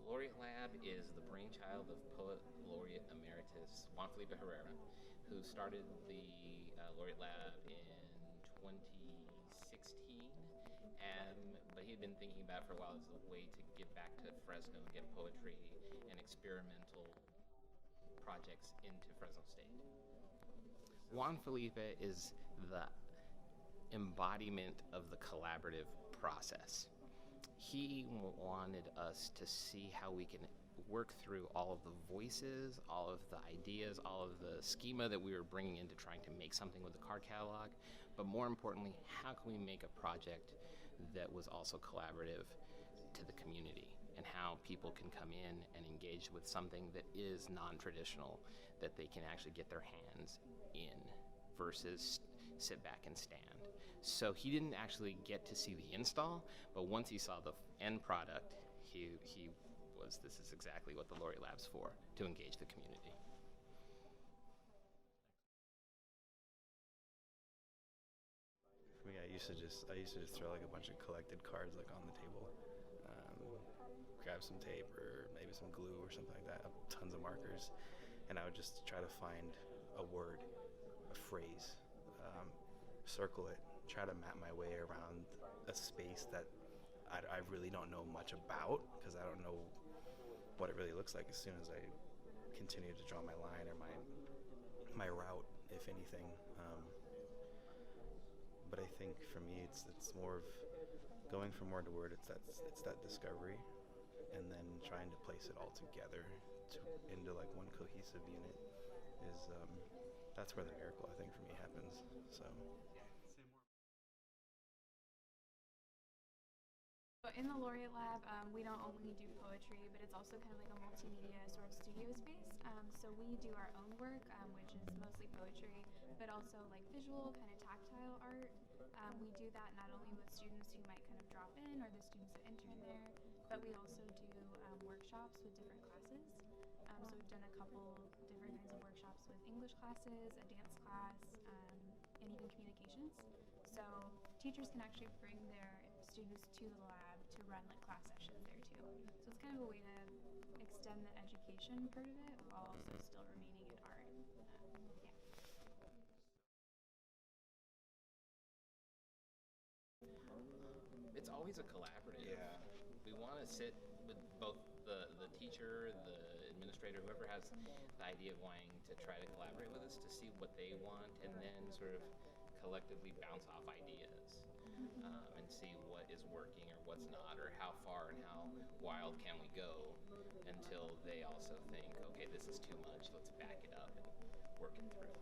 Laureate Lab is the brainchild of Poet Laureate Emeritus Juan Felipe Herrera, who started the Laureate Lab in 2016. But he had been thinking about it for a while as a way to give back to Fresno and get poetry and experimental projects into Fresno State. Juan Felipe is the embodiment of the collaborative process. He wanted us to see how we can work through all of the voices, all of the ideas, all of the schema that we were bringing into trying to make something with the card catalog, but more importantly, how can we make a project that was also collaborative to the community, and how people can come in and engage with something that is non-traditional, that they can actually get their hands in versus sit back and stand. So he didn't actually get to see the install, but once he saw the end product, he was, this is exactly what the Laureate Lab's for, to engage the community. For me, I used to just throw like a bunch of collected cards like on the table, grab some tape or maybe some glue or something like that, tons of markers, and I would just try to find a word, a phrase, circle it, try to map my way around a space that I really don't know much about, because I don't know what it really looks like as soon as I continue to draw my line or my route, if anything. But I think for me, it's more of going from word to word. It's that discovery, and then trying to place it all together into like one cohesive unit is that's where the miracle, I think, for me happens. So. In the Laureate Lab, we don't only do poetry, but it's also kind of like a multimedia sort of studio space. So we do our own work, which is mostly poetry, but also like visual, kind of tactile art. We do that not only with students who might kind of drop in or the students that intern there, but we also do workshops with different classes. So we've done a couple different kinds of workshops with English classes, a dance class, and even communications. So teachers can actually bring their students to the lab to run like class sessions there too. So it's kind of a way to extend the education part of it while also still remaining in art. It's always a collaborative. Yeah. We want to sit with both the teacher, the administrator, whoever has the idea of wanting to try to collaborate with us to see what they want, and then sort of collectively bounce off ideas and see what is working or what's not, or how far and how wild can we go, until they also think, okay, this is too much, let's back it up and work it through.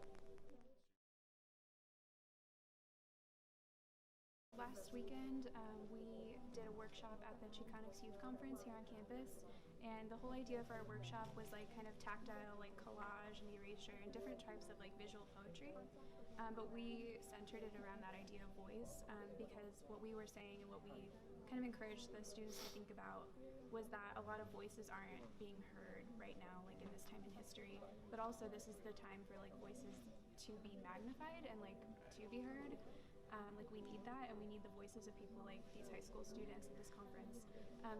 Last weekend, we did a workshop at the Chicanx Youth Conference here on campus, and the whole idea for our workshop was like kind of tactile, like collage and erasure and different types of like visual poetry. But we centered it around that idea of voice, because what we were saying and what we kind of encouraged the students to think about was that a lot of voices aren't being heard right now, like in this time in history, but also this is the time for like voices to be magnified and like to be heard. Like we need that, and we need the voices of people like these high school students at this conference.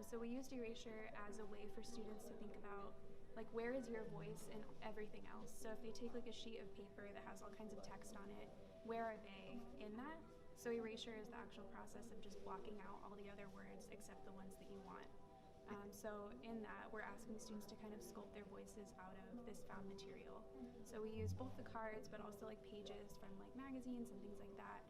So we used erasure as a way for students to think about like, where is your voice in everything else? So if they take like a sheet of paper that has all kinds of text on it, where are they in that? So erasure is the actual process of just blocking out all the other words except the ones that you want. So in that, we're asking students to kind of sculpt their voices out of this found material. So we use both the cards, but also like pages from like magazines and things like that,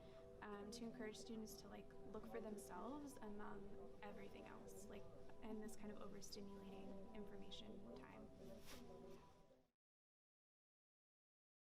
to encourage students to like look for themselves among everything else, like in this kind of overstimulating information time.